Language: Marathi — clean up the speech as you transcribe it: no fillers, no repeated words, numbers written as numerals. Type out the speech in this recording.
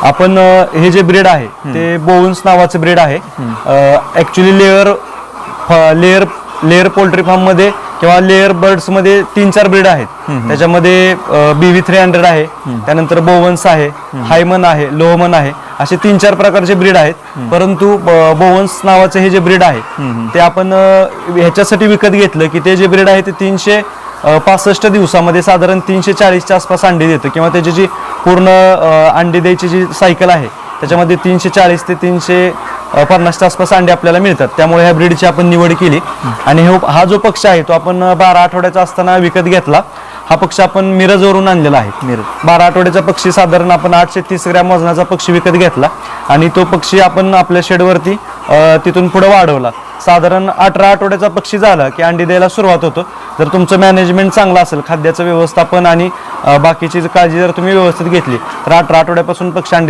आपण हे जे ब्रीड आहे ते बोवन्स नावाचे ब्रीड आहे. ऍक्च्युली लेअर पोल्ट्री फार्म मध्ये किंवा लेअर बर्ड्स मध्ये 3-4 ब्रीड आहेत. त्याच्यामध्ये BV300 आहे, त्यानंतर बोवन्स आहे, हायमन आहे, लोहमन आहे, असे 3-4 प्रकारचे ब्रीड आहेत. परंतु बोवन्स नावाचे हे जे ब्रीड आहे ते आपण ह्याच्यासाठी विकत घेतलं की ते जे ब्रीड आहे ते 365 दिवसामध्ये साधारण 340च्या आसपास अंडी देतं, किंवा त्याची जी पूर्ण अंडी द्यायची जी सायकल आहे त्याच्यामध्ये 340 ते 350च्या आसपास अंडे आपल्याला मिळतात. त्यामुळे ह्या ब्रीडची आपण निवड केली. आणि हा जो पक्ष आहे तो आपण 12 आठवड्याचा असताना विकत घेतला. हा पक्षी आपण मिरजवरून आणलेला आहे. 12 आठवड्याचा पक्षी साधारण आपण 830 ग्रॅम वजनाचा पक्षी विकत घेतला आणि तो पक्षी आपण आपल्या शेडवरती तिथून पुढे वाढवला. साधारण 18 आठवड्याचा पक्षी झाला की अंडी द्यायला सुरुवात होतो. जर तुमचं मॅनेजमेंट चांगलं असेल, खाद्याचं व्यवस्थापन आणि बाकीची काळजी जर तुम्ही व्यवस्थित घेतली तर 18 आठवड्यापासून पक्षी अंडी